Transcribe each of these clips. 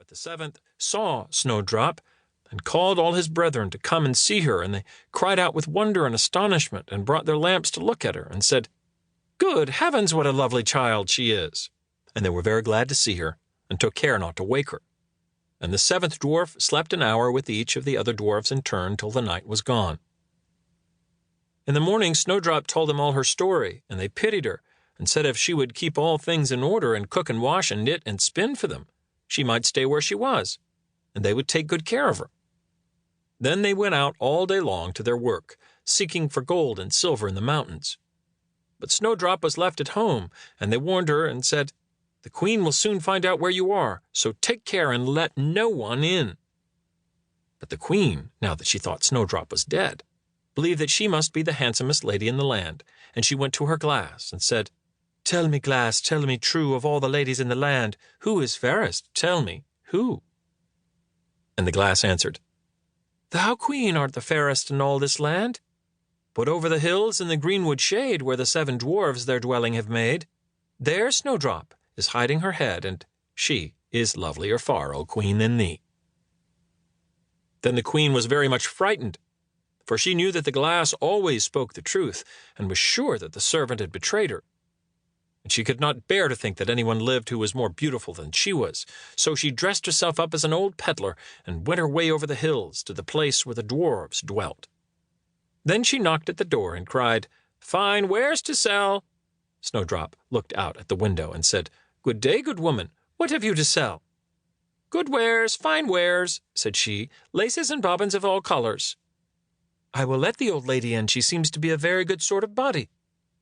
But the seventh saw Snowdrop, and called all his brethren to come and see her, and they cried out with wonder and astonishment, and brought their lamps to look at her, and said, "Good heavens, what a lovely child she is!" And they were very glad to see her, and took care not to wake her. And the seventh dwarf slept an hour with each of the other dwarfs in turn till the night was gone. In the morning Snowdrop told them all her story, and they pitied her, and said if she would keep all things in order, and cook and wash and knit and spin for them, she might stay where she was, and they would take good care of her. Then they went out all day long to their work, seeking for gold and silver in the mountains. But Snowdrop was left at home, and they warned her and said, "The queen will soon find out where you are, so take care and let no one in." But the queen, now that she thought Snowdrop was dead, believed that she must be the handsomest lady in the land, and she went to her glass and said, "Tell me, glass, tell me true, of all the ladies in the land, who is fairest? Tell me, who?" And the glass answered, "Thou, queen, art the fairest in all this land. But over the hills in the greenwood shade, where the seven dwarfs their dwelling have made, there Snowdrop is hiding her head, and she is lovelier far, O queen, than thee." Then the queen was very much frightened, for she knew that the glass always spoke the truth, and was sure that the servant had betrayed her. And she could not bear to think that anyone lived who was more beautiful than she was, so she dressed herself up as an old peddler, and went her way over the hills to the place where the dwarfs dwelt. Then she knocked at the door and cried, "Fine wares to sell." Snowdrop looked out at the window and said, "Good day, good woman, what have you to sell?" "Good wares, fine wares," said she, "laces and bobbins of all colors." "I will let the old lady in, she seems to be a very good sort of body,"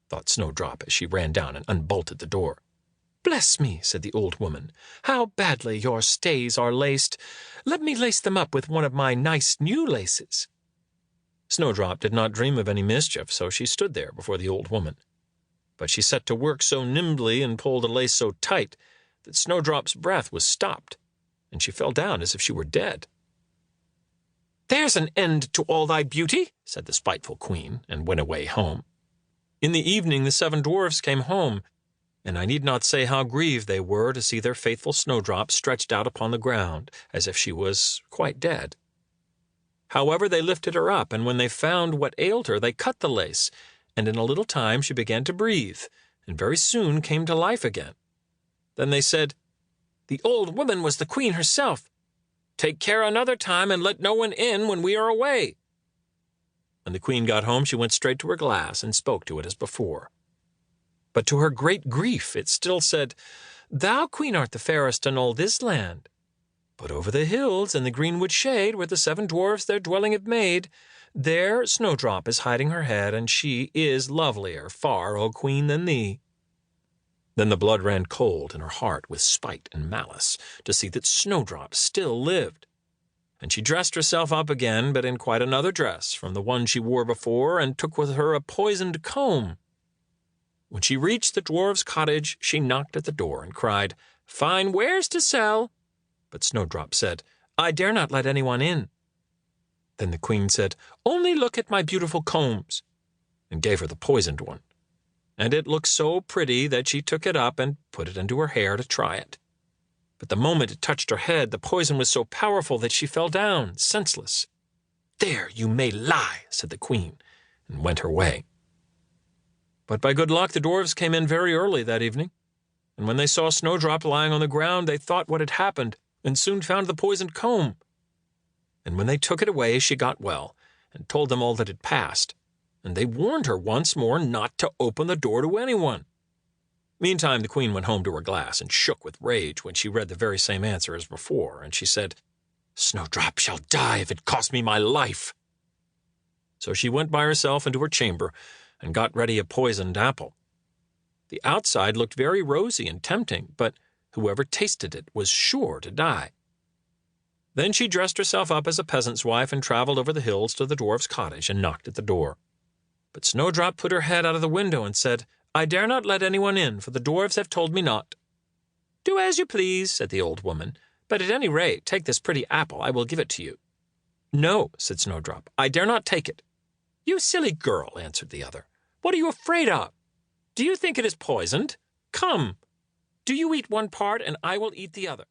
thought Snowdrop as she ran down and unbolted the door. "Bless me," said the old woman, "how badly your stays are laced. Let me lace them up with one of my nice new laces." Snowdrop did not dream of any mischief, so she stood there before the old woman. But she set to work so nimbly and pulled a lace so tight that Snowdrop's breath was stopped, and she fell down as if she were dead. "There's an end to all thy beauty," said the spiteful queen, and went away home. In the evening the seven dwarfs came home, and I need not say how grieved they were to see their faithful Snowdrop stretched out upon the ground, as if she was quite dead. However, they lifted her up, and when they found what ailed her, they cut the lace, and in a little time she began to breathe, and very soon came to life again. Then they said, "The old woman was the queen herself. Take care another time, and let no one in when we are away." When the queen got home, she went straight to her glass and spoke to it as before. But to her great grief it still said, "Thou, queen, art the fairest in all this land. But over the hills in the greenwood shade, where the seven dwarfs their dwelling have made, there Snowdrop is hiding her head, and she is lovelier far, O queen, than thee." Then the blood ran cold in her heart with spite and malice to see that Snowdrop still lived. And she dressed herself up again, but in quite another dress from the one she wore before, and took with her a poisoned comb. When she reached the dwarf's cottage, she knocked at the door and cried, "Fine wares to sell." But Snowdrop said, "I dare not let anyone in." Then the queen said, "Only look at my beautiful combs," and gave her the poisoned one. And it looked so pretty that she took it up and put it into her hair to try it. But the moment it touched her head, the poison was so powerful that she fell down, senseless. "There you may lie," said the queen, and went her way. But by good luck the dwarfs came in very early that evening, and when they saw Snowdrop lying on the ground, they thought what had happened, and soon found the poisoned comb. And when they took it away, she got well, and told them all that had passed, and they warned her once more not to open the door to anyone. Meantime the queen went home to her glass, and shook with rage when she read the very same answer as before, and she said, "Snowdrop shall die if it cost me my life." So she went by herself into her chamber, and got ready a poisoned apple. The outside looked very rosy and tempting, but whoever tasted it was sure to die. Then she dressed herself up as a peasant's wife, and traveled over the hills to the dwarf's cottage, and knocked at the door. But Snowdrop put her head out of the window and said, "I dare not let anyone in, for the dwarfs have told me not." "Do as you please," said the old woman, "but at any rate take this pretty apple, I will give it to you." "No," said Snowdrop, "I dare not take it." "You silly girl," answered the other, "what are you afraid of? Do you think it is poisoned? Come, do you eat one part, and I will eat the other."